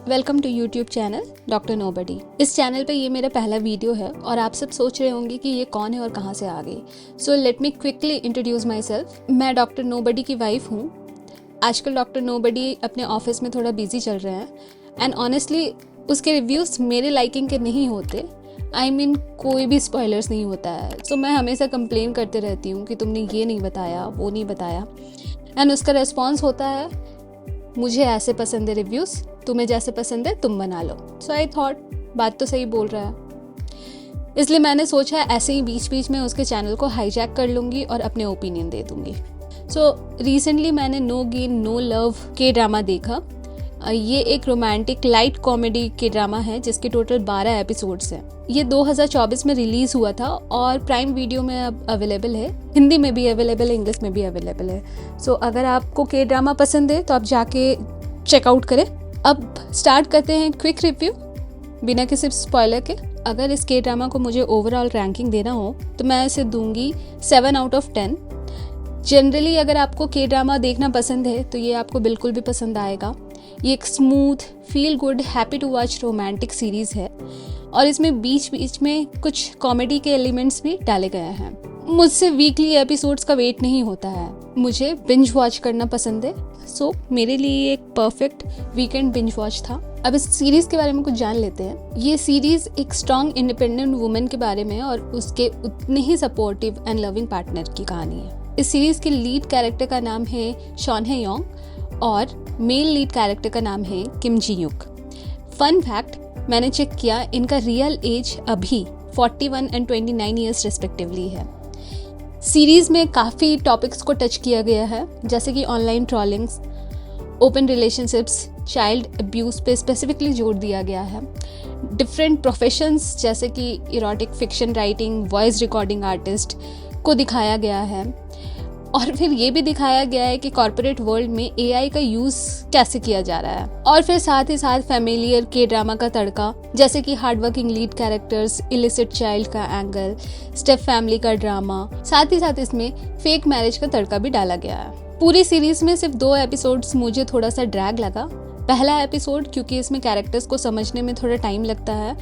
Welcome to YouTube channel doctor nobody. इस channel पे ये मेरा पहला वीडियो है और आप सब सोच रहे होंगे कि ये कौन है और कहाँ से आ गई। So let me quickly introduce my self. मैं डॉक्टर नोबडी की वाइफ हूँ। आजकल डॉक्टर नोबडी अपने ऑफिस में थोड़ा बिजी चल रहे हैं एंड ऑनेस्टली उसके रिव्यूज़ मेरे लाइकिंग के नहीं होते। आई मीन कोई भी स्पॉयलर्स नहीं होता है। सो मैं हमेशा कंप्लेन करते रहती हूँ कि तुमने ये नहीं बताया, वो नहीं बताया, एंड उसका रेस्पॉन्स होता है मुझे ऐसे पसंद है रिव्यूज़, तुम्हें जैसे पसंद है तुम बना लो। सो आई थॉट बात तो सही बोल रहा है, इसलिए मैंने सोचा ऐसे ही बीच बीच में उसके चैनल को हाईजैक कर लूँगी और अपने ओपिनियन दे दूँगी। सो रिसेंटली मैंने नो गेन नो लव के ड्रामा देखा। ये एक रोमांटिक लाइट कॉमेडी के ड्रामा है जिसके टोटल 12 एपिसोड्स हैं। ये 2024 में रिलीज़ हुआ था और प्राइम वीडियो में अब अवेलेबल है। हिंदी में भी अवेलेबल है, इंग्लिश में भी अवेलेबल है। सो अगर आपको के ड्रामा पसंद है तो आप जाके चेकआउट करें। अब स्टार्ट करते हैं क्विक रिव्यू बिना किसी स्पॉइलर के। अगर इस के ड्रामा को मुझे ओवरऑल रैंकिंग देना हो तो मैं इसे दूंगी 7 आउट ऑफ 10। जनरली अगर आपको के ड्रामा देखना पसंद है तो ये आपको बिल्कुल भी पसंद आएगा। ये एक smooth feel good happy to watch romantic series है और इसमें बीच बीच में कुछ कॉमेडी के एलिमेंट्स भी डाले गए हैं। मुझसे वीकली एपिसोड्स का वेट नहीं होता है, मुझे बिंज वॉच करना पसंद है। सो मेरे लिए एक परफेक्ट वीकेंड बिंज वॉच था। अब इस सीरीज़ के बारे में कुछ जान लेते हैं। ये सीरीज़ एक स्ट्रॉन्ग इंडिपेंडेंट वुमेन के बारे में और उसके उतने ही सपोर्टिव एंड लविंग पार्टनर की कहानी है। इस सीरीज़ के लीड कैरेक्टर का नाम है शॉन हे योंग और मेल लीड कैरेक्टर का नाम है किम जी युक। फन फैक्ट, मैंने चेक किया, इनका रियल एज अभी 41 एंड 29 ईयर्स रिस्पेक्टिवली है। सीरीज़ में काफ़ी टॉपिक्स को टच किया गया है जैसे कि online trollings, open relationships, child abuse पे स्पेसिफिकली जोर दिया गया है। डिफरेंट प्रोफेशंस जैसे कि erotic fiction writing, voice recording artist को दिखाया गया है और फिर ये भी दिखाया गया है कि कॉर्पोरेट वर्ल्ड में एआई का यूज़ कैसे किया जा रहा है। और फिर साथ ही साथ फैमिलियर के ड्रामा का तड़का जैसे कि hard working lead characters, illicit child का एंगल, स्टेप फैमिली का ड्रामा, साथ ही साथ इसमें फेक मैरिज का तड़का भी डाला गया है। पूरी सीरीज में सिर्फ 2 एपिसोड्स मुझे थोड़ा सा ड्रैग लगा। पहला एपिसोड क्योंकि इसमें कैरेक्टर्स को समझने में थोड़ा टाइम लगता है,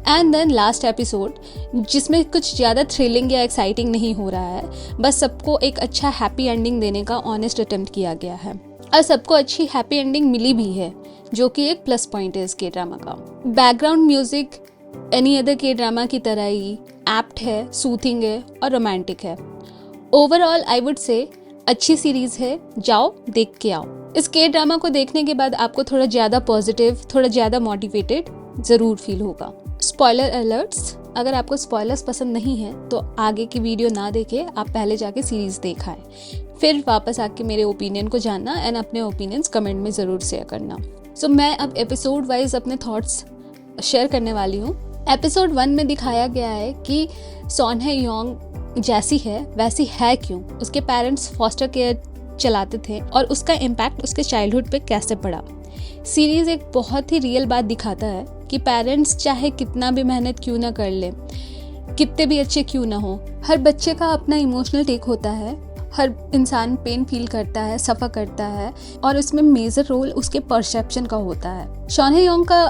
एंड देन लास्ट एपिसोड जिसमें कुछ ज़्यादा थ्रिलिंग या एक्साइटिंग नहीं हो रहा है, बस सबको एक अच्छा हैप्पी एंडिंग देने का ऑनेस्ट अटेम्प्ट किया गया है और सबको अच्छी हैप्पी एंडिंग मिली भी है जो कि एक प्लस पॉइंट है इस के ड्रामा का। बैकग्राउंड म्यूजिक एनी अदर के ड्रामा की तरह ही एप्ट है, सूथिंग है और रोमांटिक है। ओवरऑल आई वुड से अच्छी सीरीज़ है, जाओ देख के आओ। इस के ड्रामा को देखने के बाद आपको थोड़ा ज़्यादा पॉजिटिव, थोड़ा ज़्यादा मोटिवेटेड ज़रूर फील होगा। स्पॉइलर अलर्ट्स, अगर आपको स्पॉयलर्स पसंद नहीं है तो आगे की वीडियो ना देखे आप पहले जाके सीरीज़ देखाएं, फिर वापस आके मेरे ओपिनियन को जानना एंड अपने ओपिनियंस कमेंट में ज़रूर शेयर करना। सो मैं अब एपिसोड वाइज अपने थॉट्स शेयर करने वाली हूँ। एपिसोड 1 में दिखाया गया है कि शॉन हे योंग जैसी है वैसी है क्यों। उसके पेरेंट्स फॉस्टर केयर चलाते थे और उसका इम्पैक्ट उसके चाइल्डहुड पे कैसे पड़ा। सीरीज़ एक बहुत ही रियल बात दिखाता है कि पेरेंट्स चाहे कितना भी मेहनत क्यों ना कर ले, कितने भी अच्छे क्यों ना हो, हर बच्चे का अपना इमोशनल टेक होता है। हर इंसान पेन फील करता है, सफ़र करता है और उसमें मेजर रोल उसके परसेप्शन का होता है। शॉन हे योंग का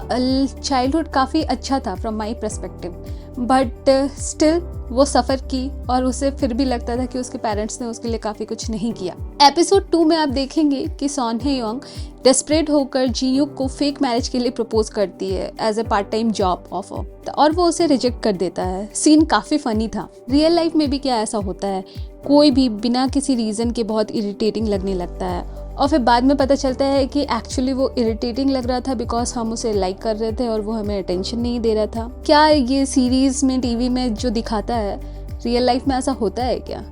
चाइल्डहुड काफ़ी अच्छा था from my perspective, but still वो सफ़र की और उसे फिर भी लगता था कि उसके पेरेंट्स ने उसके लिए काफ़ी कुछ नहीं किया। एपिसोड 2 में आप देखेंगे कि शॉन हे योंग डेस्परेट होकर जी युक को फेक मैरिज के लिए प्रपोज करती है as a part time job offer और वो उसे रिजेक्ट कर देता है। सीन काफ़ी फनी था। रियल लाइफ में भी क्या ऐसा होता है, कोई भी बिना किसी रीज़न के बहुत इरिटेटिंग लगने लगता है और फिर बाद में पता चलता है कि एक्चुअली वो इरिटेटिंग लग रहा था बिकॉज हम उसे लाइक कर रहे थे और वो हमें अटेंशन नहीं दे रहा था। क्या ये सीरीज़ में, टीवी में जो दिखाता है रियल लाइफ में ऐसा होता है क्या?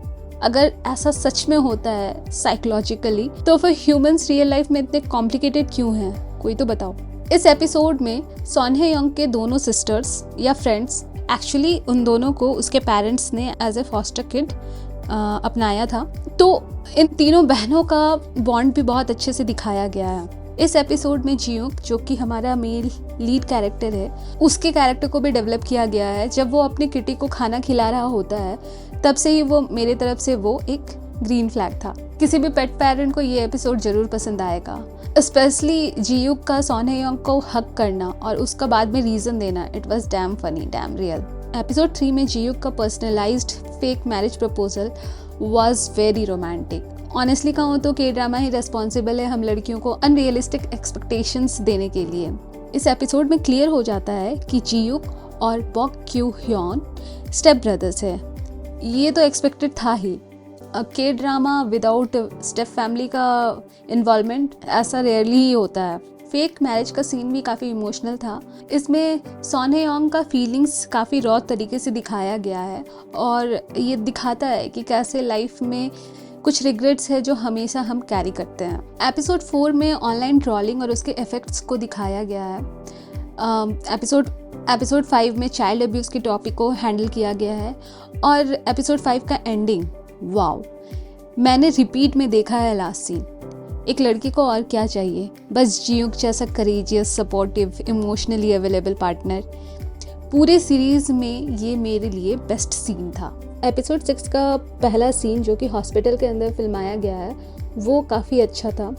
अगर ऐसा सच में होता है साइकोलॉजिकली तो फिर ह्यूमंस रियल लाइफ में इतने कॉम्प्लिकेटेड क्यों हैं? कोई तो बताओ। इस एपिसोड में शॉन हे योंग के दोनों सिस्टर्स या फ्रेंड्स, एक्चुअली उन दोनों को उसके पेरेंट्स ने एज ए फॉस्टर किड अपनाया था, तो इन तीनों बहनों का बॉन्ड भी बहुत अच्छे से दिखाया गया है। इस एपिसोड में जी युक जो कि हमारा मेल लीड कैरेक्टर है, उसके कैरेक्टर को भी डेवलप किया गया है। जब वो अपने किटी को खाना खिला रहा होता है तब से ही वो मेरे तरफ से वो एक ग्रीन फ्लैग था। किसी भी पेट पेरेंट को ये एपिसोड ज़रूर पसंद आएगा। स्पेशली जीयूक का सोन हे योंग को हक करना और उसका बाद में रीज़न देना, it was damn funny, dam real. Episode 3 में जीयूक का personalised fake marriage proposal was very romantic. Honestly कहूँ तो के ड्रामा ही रेस्पॉन्सिबल है हम लड़कियों को अनरियलिस्टिक एक्सपेक्टेशंस देने के लिए। इस एपिसोड में क्लियर हो जाता है कि जीयूक और बॉक क्यू ह्योन स्टेप ब्रदर्स है। ये तो एक्सपेक्टेड था ही। के ड्रामा विदाउट स्टेप फैमिली का इन्वॉल्वमेंट ऐसा रेयरली ही होता है। फेक मैरिज का सीन भी काफ़ी इमोशनल था। इसमें सोन हे योंग का फीलिंग्स काफ़ी रॉ तरीके से दिखाया गया है और ये दिखाता है कि कैसे लाइफ में कुछ रिग्रेट्स है जो हमेशा हम कैरी करते हैं। एपिसोड 4 में ऑनलाइन ट्रॉलिंग और उसके इफ़ेक्ट्स को दिखाया गया है। एपिसोड 5 में चाइल्ड अब्यूज़ के टॉपिक को हैंडल किया गया है और एपिसोड 5 का एंडिंग, वाओ, मैंने रिपीट में देखा है लास्ट सीन। एक लड़की को और क्या चाहिए, बस जीयूक जैसा courageous, supportive, emotionally available partner. पूरे सीरीज़ में ये मेरे लिए बेस्ट सीन था। एपिसोड 6 का पहला सीन जो कि हॉस्पिटल के अंदर फिल्माया गया है वो काफ़ी अच्छा था।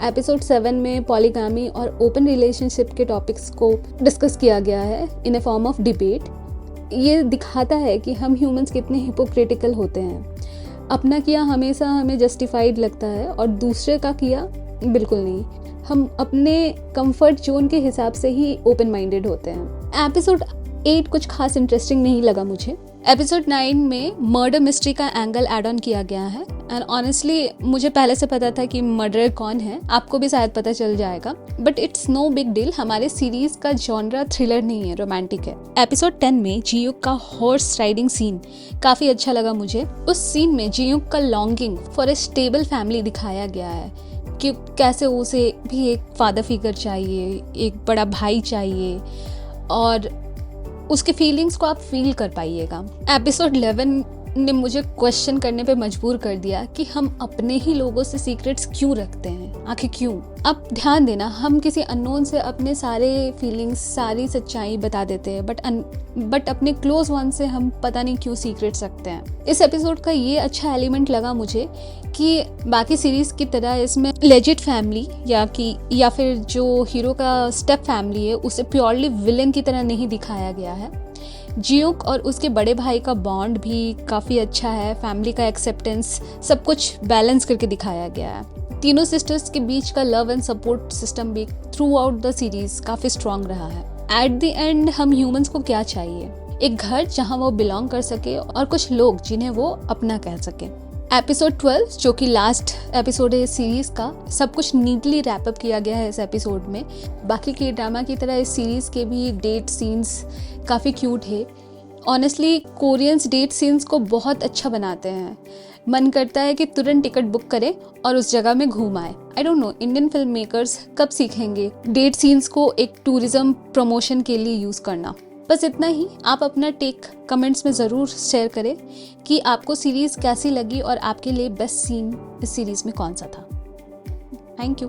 एपिसोड 7 में पॉलीगामी और ओपन रिलेशनशिप के टॉपिक्स को डिस्कस किया गया है इन अ फॉर्म ऑफ डिबेट। ये दिखाता है कि हम ह्यूमंस कितने हिपोक्रिटिकल होते हैं। अपना किया हमेशा हमें जस्टिफाइड लगता है और दूसरे का किया बिल्कुल नहीं। हम अपने कंफर्ट जोन के हिसाब से ही ओपन माइंडेड होते हैं। एपिसोड 8 कुछ खास इंटरेस्टिंग नहीं लगा मुझे। एपिसोड 9 में मर्डर मिस्ट्री का एंगल ऐड ऑन किया गया है एंड ऑनेस्टली मुझे पहले से पता था कि मर्डरर कौन है, आपको भी शायद पता चल जाएगा, but it's no big deal. हमारे सीरीज का जॉनरा थ्रिलर नहीं है, रोमांटिक है। एपिसोड 10 में जीयूक का हॉर्स राइडिंग सीन काफ़ी अच्छा लगा मुझे। उस सीन में जीयूक का longing for a stable family दिखाया गया है कि कैसे उसे भी एक फादर फिगर चाहिए, एक बड़ा भाई चाहिए और उसके फीलिंग्स को आप फील कर पाइएगा। एपिसोड 11 ने मुझे क्वेश्चन करने पे मजबूर कर दिया कि हम अपने ही लोगों से सीक्रेट्स क्यों रखते हैं, आखिर क्यों। अब ध्यान देना, हम किसी अननोन से अपने सारे फीलिंग्स, सारी सच्चाई बता देते हैं, बट अपने क्लोज वन से हम पता नहीं क्यों सीक्रेट्स रखते हैं। इस एपिसोड का ये अच्छा एलिमेंट लगा मुझे कि बाकी सीरीज की तरह इसमें लेजिट फैमिली या फिर जो हीरो का स्टेप फैमिली है उसे प्योरली विलेन की तरह नहीं दिखाया गया है। जीयूक और उसके बड़े भाई का बॉन्ड भी काफ़ी अच्छा है, फैमिली का एक्सेप्टेंस, सब कुछ बैलेंस करके दिखाया गया है। तीनों सिस्टर्स के बीच का लव एंड सपोर्ट सिस्टम भी थ्रू आउट द सीरीज काफ़ी स्ट्रॉन्ग रहा है। एट द एंड हम ह्यूमंस को क्या चाहिए, एक घर जहां वो बिलोंग कर सके और कुछ लोग जिन्हें वो अपना कह सके। एपिसोड 12 जो कि लास्ट एपिसोड है इस सीरीज का, सब कुछ नीटली रैपअप किया गया है इस एपिसोड में। बाकी के ड्रामा की तरह इस सीरीज के भी डेट सीन्स काफ़ी क्यूट है। ऑनेस्टली कोरियंस डेट सीन्स को बहुत अच्छा बनाते हैं, मन करता है कि तुरंत टिकट बुक करें और उस जगह में घूम आए। I don't know Indian film makers कब सीखेंगे डेट सीन्स को एक टूरिज्म प्रमोशन के लिए यूज़ करना। बस इतना ही। आप अपना टेक कमेंट्स में ज़रूर शेयर करें कि आपको सीरीज़ कैसी लगी और आपके लिए बेस्ट सीन इस सीरीज़ में कौन सा था। Thank you.